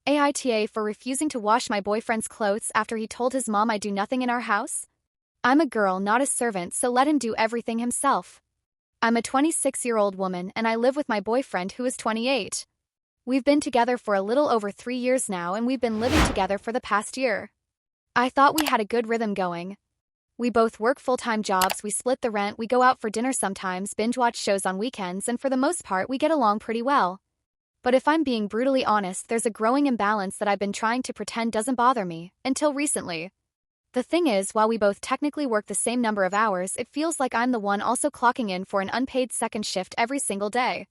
AITA for refusing to wash my boyfriend's clothes after he told his mom I do nothing in our house? I'm a girl, not a servant, so let him do everything himself. I'm a 26-year-old woman and I live with my boyfriend who is 28. We've been together for a little over 3 years now and we've been living together for the past year. I thought we had a good rhythm going. We both work full-time jobs, we split the rent, we go out for dinner sometimes, binge-watch shows on weekends, and for the most part we get along pretty well. But if I'm being brutally honest, there's a growing imbalance that I've been trying to pretend doesn't bother me, until recently. The thing is, while we both technically work the same number of hours, it feels like I'm the one also clocking in for an unpaid second shift every single day.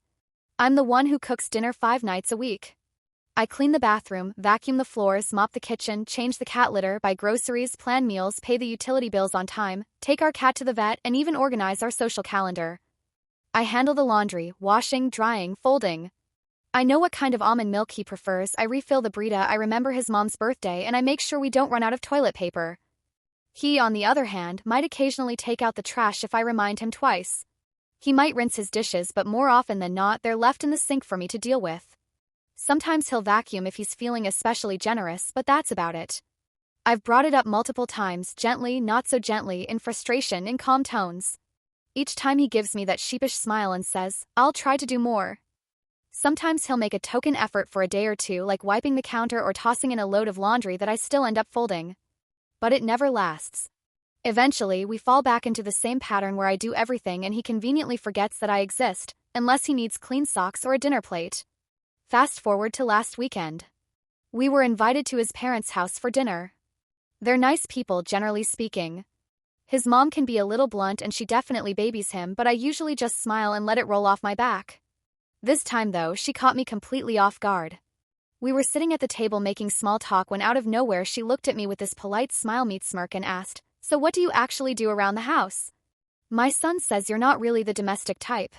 I'm the one who cooks dinner 5 nights a week. I clean the bathroom, vacuum the floors, mop the kitchen, change the cat litter, buy groceries, plan meals, pay the utility bills on time, take our cat to the vet, and even organize our social calendar. I handle the laundry, washing, drying, folding. I know what kind of almond milk he prefers, I refill the Brita, I remember his mom's birthday, and I make sure we don't run out of toilet paper. He, on the other hand, might occasionally take out the trash if I remind him twice. He might rinse his dishes, but more often than not, they're left in the sink for me to deal with. Sometimes he'll vacuum if he's feeling especially generous, but that's about it. I've brought it up multiple times, gently, not so gently, in frustration, in calm tones. Each time he gives me that sheepish smile and says, "I'll try to do more." Sometimes he'll make a token effort for a day or two, like wiping the counter or tossing in a load of laundry that I still end up folding. But it never lasts. Eventually, we fall back into the same pattern where I do everything and he conveniently forgets that I exist, unless he needs clean socks or a dinner plate. Fast forward to last weekend. We were invited to his parents' house for dinner. They're nice people, generally speaking. His mom can be a little blunt and she definitely babies him, but I usually just smile and let it roll off my back. This time though, she caught me completely off guard. We were sitting at the table making small talk when out of nowhere she looked at me with this polite smile meet smirk and asked, "So what do you actually do around the house? My son says you're not really the domestic type."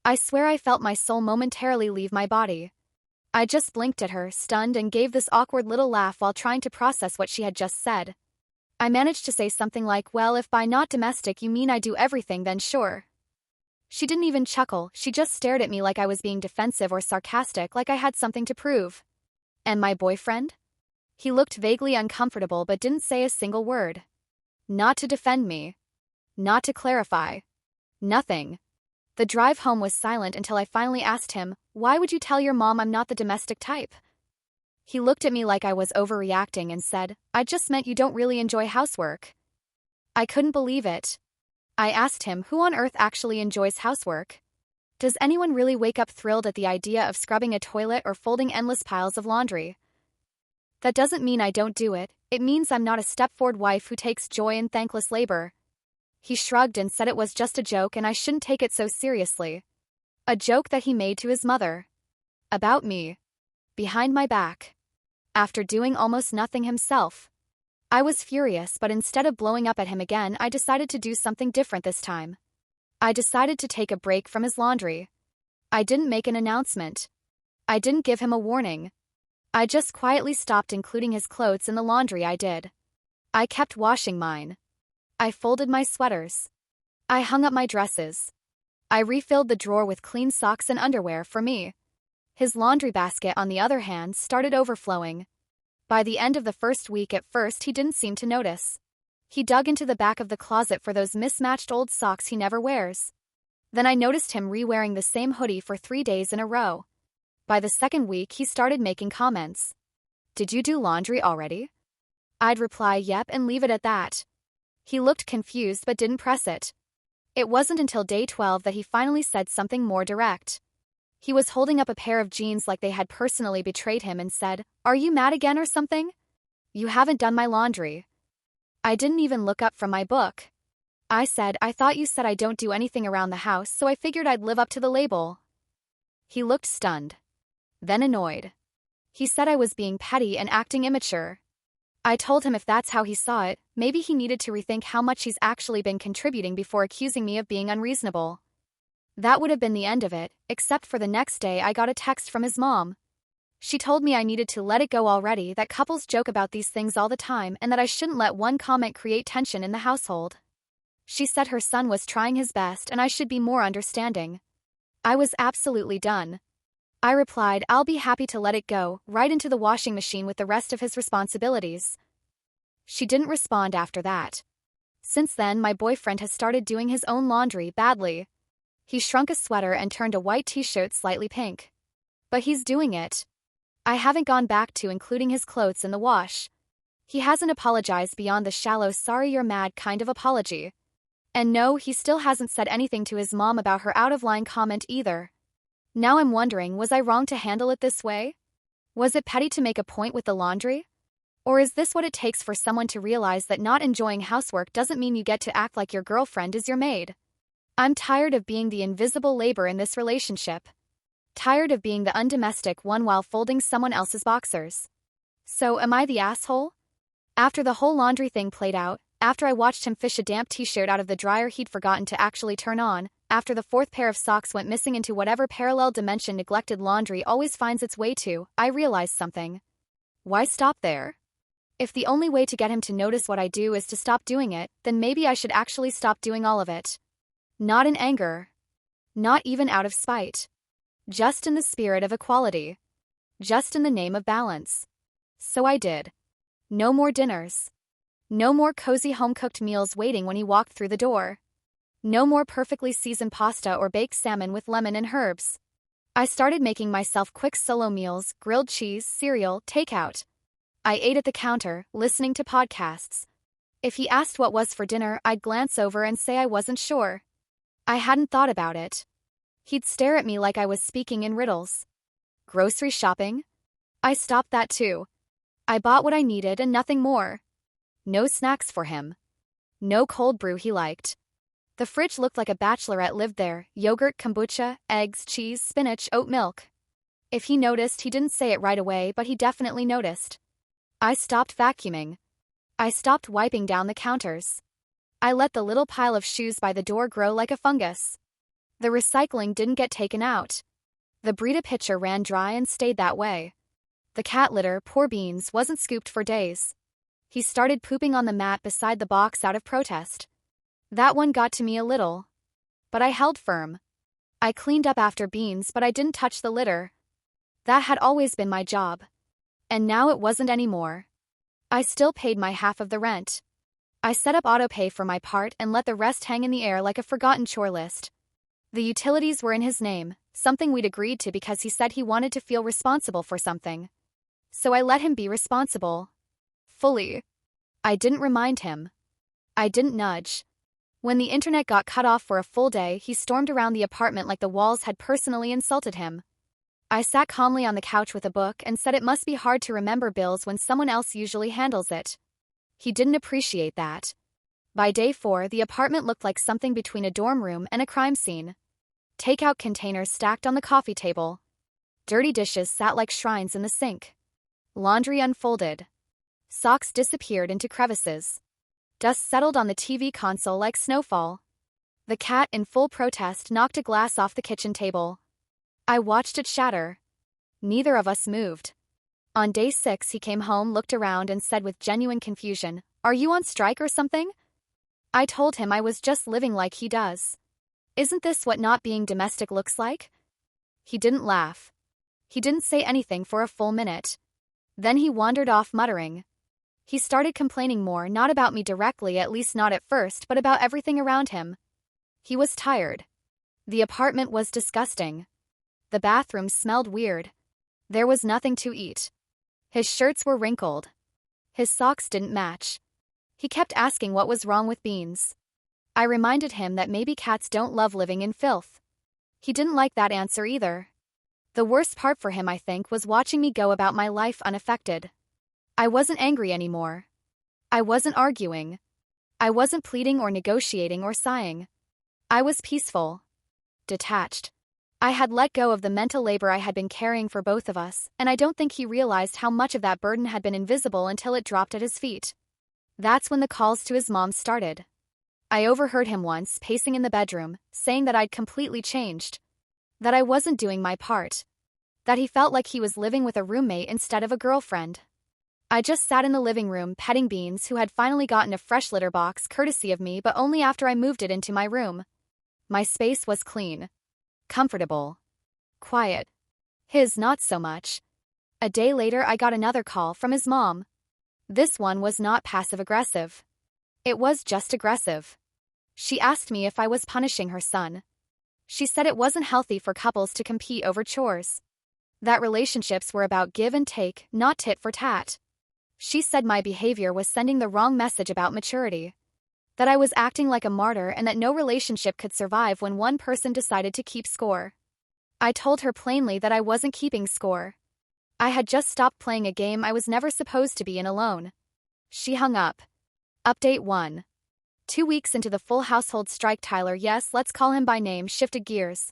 I swear I felt my soul momentarily leave my body. I just blinked at her, stunned, and gave this awkward little laugh while trying to process what she had just said. I managed to say something like, "Well, if by not domestic you mean I do everything, then sure." She didn't even chuckle, she just stared at me like I was being defensive or sarcastic, like I had something to prove. And my boyfriend? He looked vaguely uncomfortable but didn't say a single word. Not to defend me. Not to clarify. Nothing. The drive home was silent until I finally asked him, "Why would you tell your mom I'm not the domestic type?" He looked at me like I was overreacting and said, "I just meant you don't really enjoy housework." I couldn't believe it. I asked him, who on earth actually enjoys housework? Does anyone really wake up thrilled at the idea of scrubbing a toilet or folding endless piles of laundry? That doesn't mean I don't do it, it means I'm not a stepford wife who takes joy in thankless labor. He shrugged and said it was just a joke and I shouldn't take it so seriously. A joke that he made to his mother. About me. Behind my back. After doing almost nothing himself. I was furious, but instead of blowing up at him again, I decided to do something different this time. I decided to take a break from his laundry. I didn't make an announcement. I didn't give him a warning. I just quietly stopped including his clothes in the laundry I did. I kept washing mine. I folded my sweaters. I hung up my dresses. I refilled the drawer with clean socks and underwear for me. His laundry basket, on the other hand, started overflowing. By the end of the first week, at first he didn't seem to notice. He dug into the back of the closet for those mismatched old socks he never wears. Then I noticed him re-wearing the same hoodie for 3 days in a row. By the second week, he started making comments. "Did you do laundry already?" I'd reply yep and leave it at that. He looked confused but didn't press it. It wasn't until day 12 that he finally said something more direct. He was holding up a pair of jeans like they had personally betrayed him and said, "Are you mad again or something? You haven't done my laundry." I didn't even look up from my book. I said, "I thought you said I don't do anything around the house, so I figured I'd live up to the label." He looked stunned. Then annoyed. He said I was being petty and acting immature. I told him if that's how he saw it, maybe he needed to rethink how much he's actually been contributing before accusing me of being unreasonable. That would have been the end of it, except for the next day I got a text from his mom. She told me I needed to let it go already, that couples joke about these things all the time, and that I shouldn't let one comment create tension in the household. She said her son was trying his best and I should be more understanding. I was absolutely done. I replied, I'll be happy to let it go, right into the washing machine with the rest of his responsibilities. She didn't respond after that. Since then, my boyfriend has started doing his own laundry badly. He shrunk a sweater and turned a white t-shirt slightly pink. But he's doing it. I haven't gone back to including his clothes in the wash. He hasn't apologized beyond the shallow sorry you're mad kind of apology. And no, he still hasn't said anything to his mom about her out-of-line comment either. Now I'm wondering, was I wrong to handle it this way? Was it petty to make a point with the laundry? Or is this what it takes for someone to realize that not enjoying housework doesn't mean you get to act like your girlfriend is your maid? I'm tired of being the invisible labor in this relationship. Tired of being the undomestic one while folding someone else's boxers. So, am I the asshole? After the whole laundry thing played out, after I watched him fish a damp t-shirt out of the dryer he'd forgotten to actually turn on, after the fourth pair of socks went missing into whatever parallel dimension neglected laundry always finds its way to, I realized something. Why stop there? If the only way to get him to notice what I do is to stop doing it, then maybe I should actually stop doing all of it. Not in anger. Not even out of spite. Just in the spirit of equality. Just in the name of balance. So I did. No more dinners. No more cozy home-cooked meals waiting when he walked through the door. No more perfectly seasoned pasta or baked salmon with lemon and herbs. I started making myself quick solo meals, grilled cheese, cereal, takeout. I ate at the counter, listening to podcasts. If he asked what was for dinner, I'd glance over and say I wasn't sure. I hadn't thought about it. He'd stare at me like I was speaking in riddles. Grocery shopping? I stopped that too. I bought what I needed and nothing more. No snacks for him. No cold brew he liked. The fridge looked like a bachelorette lived there: yogurt, kombucha, eggs, cheese, spinach, oat milk. If he noticed, he didn't say it right away, but he definitely noticed. I stopped vacuuming. I stopped wiping down the counters. I let the little pile of shoes by the door grow like a fungus. The recycling didn't get taken out. The Brita pitcher ran dry and stayed that way. The cat litter, poor Beans, wasn't scooped for days. He started pooping on the mat beside the box out of protest. That one got to me a little. But I held firm. I cleaned up after Beans, but I didn't touch the litter. That had always been my job. And now it wasn't anymore. I still paid my half of the rent. I set up autopay for my part and let the rest hang in the air like a forgotten chore list. The utilities were in his name, something we'd agreed to because he said he wanted to feel responsible for something. So I let him be responsible. Fully. I didn't remind him. I didn't nudge. When the internet got cut off for a full day, he stormed around the apartment like the walls had personally insulted him. I sat calmly on the couch with a book and said it must be hard to remember bills when someone else usually handles it. He didn't appreciate that. By day 4, the apartment looked like something between a dorm room and a crime scene. Takeout containers stacked on the coffee table. Dirty dishes sat like shrines in the sink. Laundry unfolded. Socks disappeared into crevices. Dust settled on the TV console like snowfall. The cat, in full protest, knocked a glass off the kitchen table. I watched it shatter. Neither of us moved. On day 6, he came home, looked around, and said with genuine confusion, "Are you on strike or something?" I told him I was just living like he does. Isn't this what not being domestic looks like? He didn't laugh. He didn't say anything for a full minute. Then he wandered off muttering. He started complaining more, not about me directly, at least not at first, but about everything around him. He was tired. The apartment was disgusting. The bathroom smelled weird. There was nothing to eat. His shirts were wrinkled. His socks didn't match. He kept asking what was wrong with Beans. I reminded him that maybe cats don't love living in filth. He didn't like that answer either. The worst part for him, I think, was watching me go about my life unaffected. I wasn't angry anymore. I wasn't arguing. I wasn't pleading or negotiating or sighing. I was peaceful. Detached. I had let go of the mental labor I had been carrying for both of us, and I don't think he realized how much of that burden had been invisible until it dropped at his feet. That's when the calls to his mom started. I overheard him once, pacing in the bedroom, saying that I'd completely changed. That I wasn't doing my part. That he felt like he was living with a roommate instead of a girlfriend. I just sat in the living room petting Beans, who had finally gotten a fresh litter box courtesy of me, but only after I moved it into my room. My space was clean. Comfortable. Quiet. His not so much. A day later I got another call from his mom. This one was not passive-aggressive. It was just aggressive. She asked me if I was punishing her son. She said it wasn't healthy for couples to compete over chores. That relationships were about give and take, not tit for tat. She said my behavior was sending the wrong message about maturity. That I was acting like a martyr and that no relationship could survive when one person decided to keep score. I told her plainly that I wasn't keeping score. I had just stopped playing a game I was never supposed to be in alone. She hung up. Update 1. 2 weeks into the full household strike, Tyler, yes, let's call him by name, shifted gears.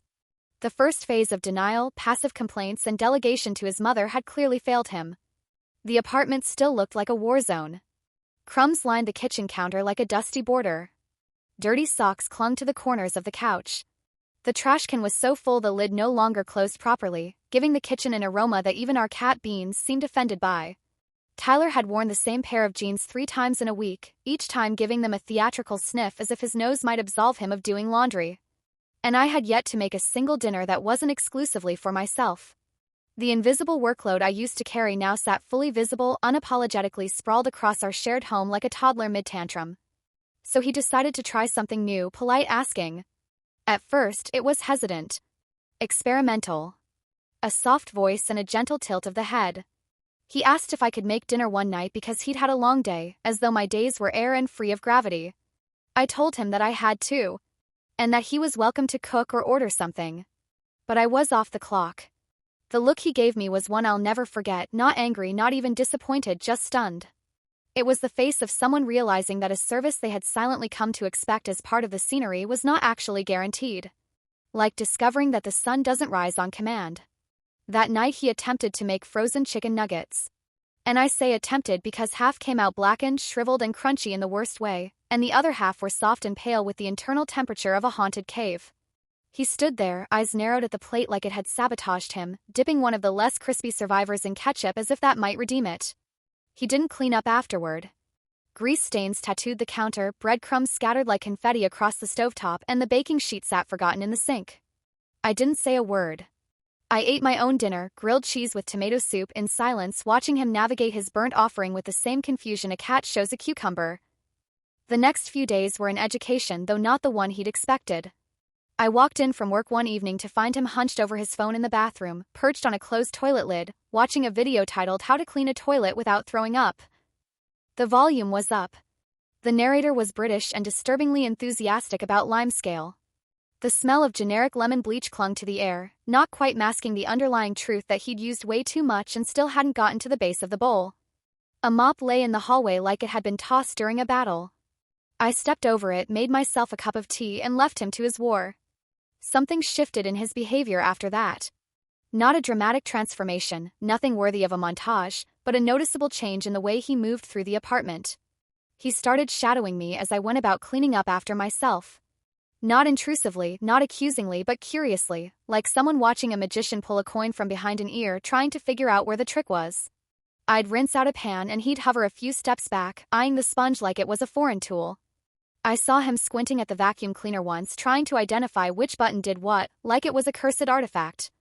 The first phase of denial, passive complaints, and delegation to his mother had clearly failed him. The apartment still looked like a war zone. Crumbs lined the kitchen counter like a dusty border. Dirty socks clung to the corners of the couch. The trash can was so full the lid no longer closed properly, giving the kitchen an aroma that even our cat Beans seemed offended by. Tyler had worn the same pair of jeans 3 times in a week, each time giving them a theatrical sniff as if his nose might absolve him of doing laundry. And I had yet to make a single dinner that wasn't exclusively for myself. The invisible workload I used to carry now sat fully visible, unapologetically sprawled across our shared home like a toddler mid-tantrum. So he decided to try something new, polite asking. At first, it was hesitant. Experimental. A soft voice and a gentle tilt of the head. He asked if I could make dinner one night because he'd had a long day, as though my days were air and free of gravity. I told him that I had too, and that he was welcome to cook or order something. But I was off the clock. The look he gave me was one I'll never forget, not angry, not even disappointed, just stunned. It was the face of someone realizing that a service they had silently come to expect as part of the scenery was not actually guaranteed. Like discovering that the sun doesn't rise on command. That night he attempted to make frozen chicken nuggets. And I say attempted because half came out blackened, shriveled, and crunchy in the worst way, and the other half were soft and pale with the internal temperature of a haunted cave. He stood there, eyes narrowed at the plate like it had sabotaged him, dipping one of the less crispy survivors in ketchup as if that might redeem it. He didn't clean up afterward. Grease stains tattooed the counter, breadcrumbs scattered like confetti across the stovetop, and the baking sheet sat forgotten in the sink. I didn't say a word. I ate my own dinner, grilled cheese with tomato soup, in silence, watching him navigate his burnt offering with the same confusion a cat shows a cucumber. The next few days were an education, though not the one he'd expected. I walked in from work one evening to find him hunched over his phone in the bathroom, perched on a closed toilet lid, watching a video titled How to Clean a Toilet Without Throwing Up. The volume was up. The narrator was British and disturbingly enthusiastic about limescale. The smell of generic lemon bleach clung to the air, not quite masking the underlying truth that he'd used way too much and still hadn't gotten to the base of the bowl. A mop lay in the hallway like it had been tossed during a battle. I stepped over it, made myself a cup of tea, and left him to his war. Something shifted in his behavior after that. Not a dramatic transformation, nothing worthy of a montage, but a noticeable change in the way he moved through the apartment. He started shadowing me as I went about cleaning up after myself. Not intrusively, not accusingly, but curiously, like someone watching a magician pull a coin from behind an ear trying to figure out where the trick was. I'd rinse out a pan and he'd hover a few steps back, eyeing the sponge like it was a foreign tool. I saw him squinting at the vacuum cleaner once, trying to identify which button did what, like it was a cursed artifact.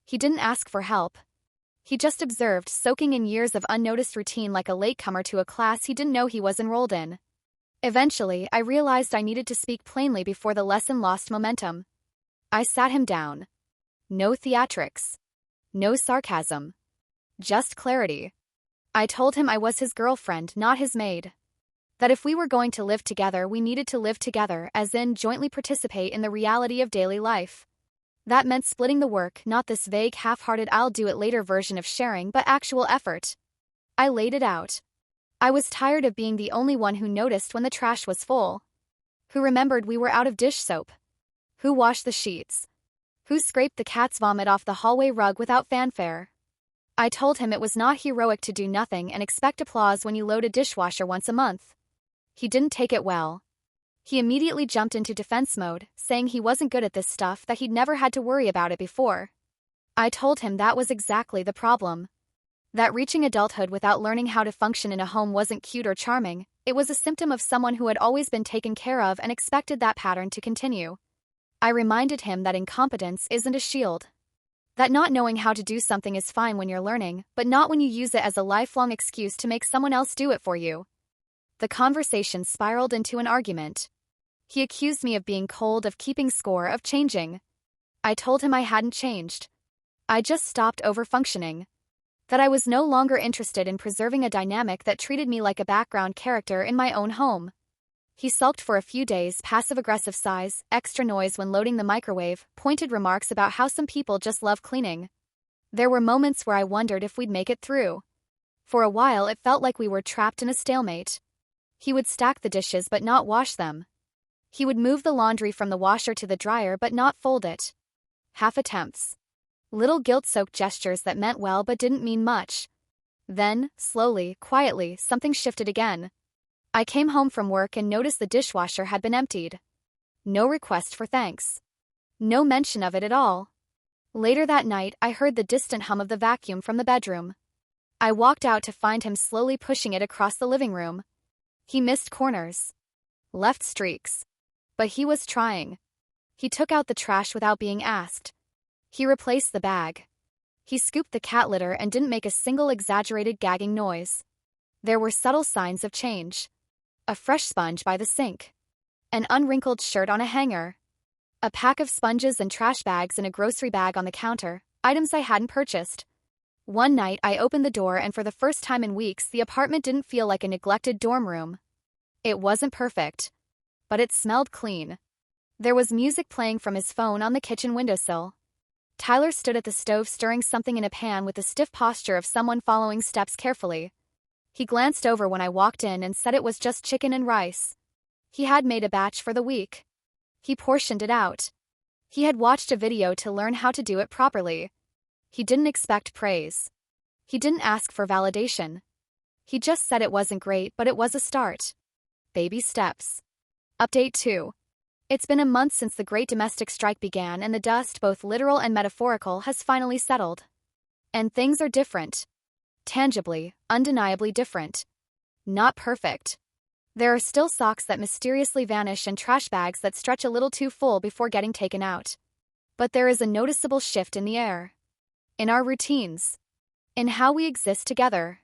He didn't ask for help. He just observed, soaking in years of unnoticed routine like a latecomer to a class he didn't know he was enrolled in. Eventually, I realized I needed to speak plainly before the lesson lost momentum. I sat him down. No theatrics. No sarcasm. Just clarity. I told him I was his girlfriend, not his maid. That if we were going to live together, we needed to live together, as in jointly participate in the reality of daily life. That meant splitting the work, not this vague, half-hearted I'll-do-it-later version of sharing, but actual effort. I laid it out. I was tired of being the only one who noticed when the trash was full. Who remembered we were out of dish soap? Who washed the sheets? Who scraped the cat's vomit off the hallway rug without fanfare? I told him it was not heroic to do nothing and expect applause when you load a dishwasher once a month. He didn't take it well. He immediately jumped into defense mode, saying he wasn't good at this stuff, that he'd never had to worry about it before. I told him that was exactly the problem. That reaching adulthood without learning how to function in a home wasn't cute or charming, it was a symptom of someone who had always been taken care of and expected that pattern to continue. I reminded him that incompetence isn't a shield. That not knowing how to do something is fine when you're learning, but not when you use it as a lifelong excuse to make someone else do it for you. The conversation spiraled into an argument. He accused me of being cold, of keeping score, of changing. I told him I hadn't changed. I just stopped over-functioning. That I was no longer interested in preserving a dynamic that treated me like a background character in my own home. He sulked for a few days, passive-aggressive sighs, extra noise when loading the microwave, pointed remarks about how some people just love cleaning. There were moments where I wondered if we'd make it through. For a while it felt like we were trapped in a stalemate. He would stack the dishes but not wash them. He would move the laundry from the washer to the dryer but not fold it. Half attempts. Little guilt-soaked gestures that meant well but didn't mean much. Then, slowly, quietly, something shifted again. I came home from work and noticed the dishwasher had been emptied. No request for thanks. No mention of it at all. Later that night, I heard the distant hum of the vacuum from the bedroom. I walked out to find him slowly pushing it across the living room. He missed corners. Left streaks. But he was trying. He took out the trash without being asked. He replaced the bag. He scooped the cat litter and didn't make a single exaggerated gagging noise. There were subtle signs of change. A fresh sponge by the sink. An unwrinkled shirt on a hanger. A pack of sponges and trash bags in a grocery bag on the counter, items I hadn't purchased. One night I opened the door and for the first time in weeks the apartment didn't feel like a neglected dorm room. It wasn't perfect. But it smelled clean. There was music playing from his phone on the kitchen windowsill. Tyler stood at the stove stirring something in a pan with the stiff posture of someone following steps carefully. He glanced over when I walked in and said it was just chicken and rice. He had made a batch for the week. He portioned it out. He had watched a video to learn how to do it properly. He didn't expect praise. He didn't ask for validation. He just said it wasn't great, but it was a start. Baby steps. Update 2. It's been a month since the great domestic strike began and the dust, both literal and metaphorical, has finally settled. And things are different. Tangibly, undeniably different. Not perfect. There are still socks that mysteriously vanish and trash bags that stretch a little too full before getting taken out. But there is a noticeable shift in the air. In our routines. In how we exist together.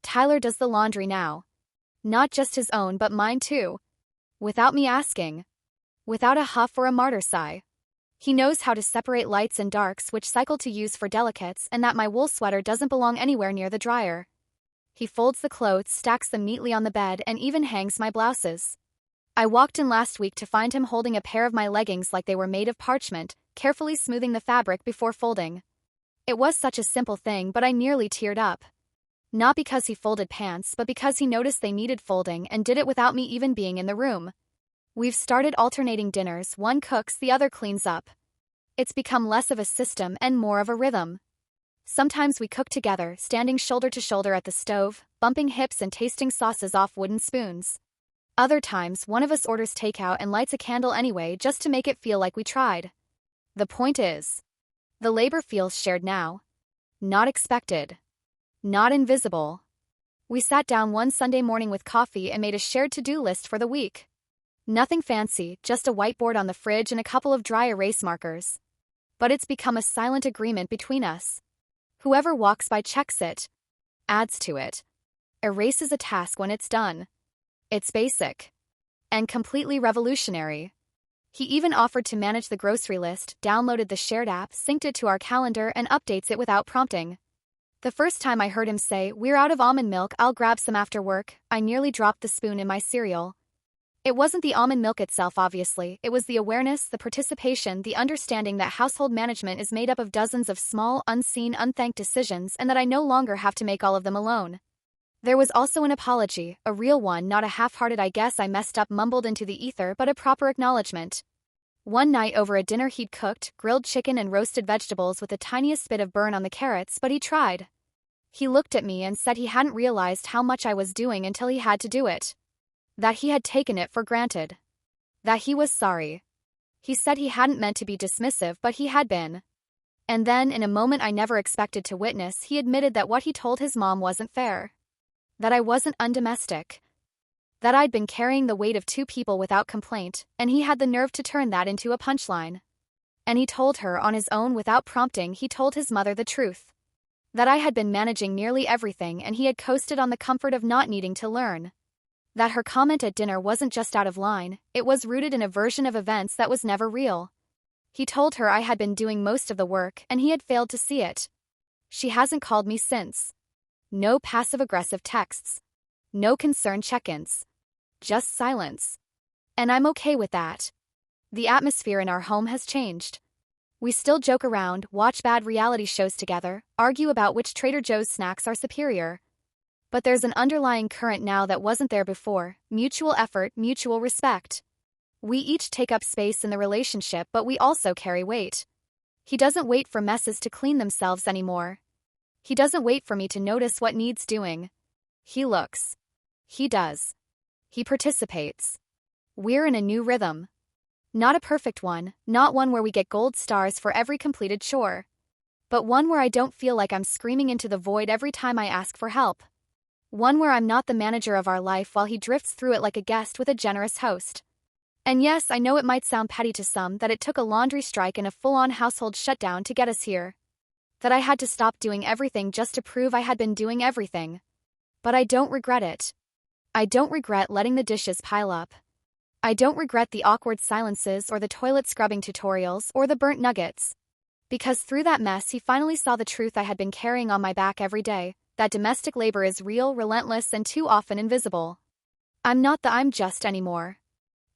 Tyler does the laundry now. Not just his own but mine too. Without me asking. Without a huff or a martyr sigh. He knows how to separate lights and darks, which cycle to use for delicates, and that my wool sweater doesn't belong anywhere near the dryer. He folds the clothes, stacks them neatly on the bed, and even hangs my blouses. I walked in last week to find him holding a pair of my leggings like they were made of parchment, carefully smoothing the fabric before folding. It was such a simple thing, but I nearly teared up. Not because he folded pants, but because he noticed they needed folding and did it without me even being in the room. We've started alternating dinners, one cooks, the other cleans up. It's become less of a system and more of a rhythm. Sometimes we cook together, standing shoulder to shoulder at the stove, bumping hips and tasting sauces off wooden spoons. Other times, one of us orders takeout and lights a candle anyway just to make it feel like we tried. The point is, the labor feels shared now. Not expected. Not invisible. We sat down one Sunday morning with coffee and made a shared to-do list for the week. Nothing fancy, just a whiteboard on the fridge and a couple of dry erase markers. But it's become a silent agreement between us. Whoever walks by checks it. Adds to it. Erases a task when it's done. It's basic. And completely revolutionary. He even offered to manage the grocery list, downloaded the shared app, synced it to our calendar, and updates it without prompting. The first time I heard him say, "We're out of almond milk, I'll grab some after work," I nearly dropped the spoon in my cereal. It wasn't the almond milk itself, obviously. It was the awareness, the participation, the understanding that household management is made up of dozens of small, unseen, unthanked decisions and that I no longer have to make all of them alone. There was also an apology, a real one, not a half-hearted "I guess I messed up" mumbled into the ether, but a proper acknowledgement. One night over a dinner he'd cooked, grilled chicken and roasted vegetables with the tiniest bit of burn on the carrots, but he tried. He looked at me and said he hadn't realized how much I was doing until he had to do it. That he had taken it for granted. That he was sorry. He said he hadn't meant to be dismissive, but he had been. And then, in a moment I never expected to witness, he admitted that what he told his mom wasn't fair. That I wasn't undomestic. That I'd been carrying the weight of two people without complaint, and he had the nerve to turn that into a punchline. And he told her on his own without prompting. He told his mother the truth. That I had been managing nearly everything and he had coasted on the comfort of not needing to learn. That her comment at dinner wasn't just out of line, it was rooted in a version of events that was never real. He told her I had been doing most of the work and he had failed to see it. She hasn't called me since. No passive-aggressive texts. No concerned check-ins. Just silence. And I'm okay with that. The atmosphere in our home has changed. We still joke around, watch bad reality shows together, argue about which Trader Joe's snacks are superior. But there's an underlying current now that wasn't there before: mutual effort, mutual respect. We each take up space in the relationship, but we also carry weight. He doesn't wait for messes to clean themselves anymore. He doesn't wait for me to notice what needs doing. He looks. He does. He participates. We're in a new rhythm. Not a perfect one, not one where we get gold stars for every completed chore. But one where I don't feel like I'm screaming into the void every time I ask for help. One where I'm not the manager of our life while he drifts through it like a guest with a generous host. And yes, I know it might sound petty to some that it took a laundry strike and a full-on household shutdown to get us here. That I had to stop doing everything just to prove I had been doing everything. But I don't regret it. I don't regret letting the dishes pile up. I don't regret the awkward silences or the toilet scrubbing tutorials or the burnt nuggets. Because through that mess he finally saw the truth I had been carrying on my back every day, that domestic labor is real, relentless, and too often invisible. I'm not the I'm just anymore.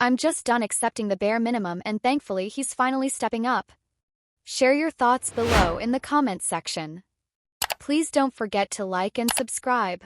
I'm just done accepting the bare minimum, and thankfully he's finally stepping up. Share your thoughts below in the comments section. Please don't forget to like and subscribe.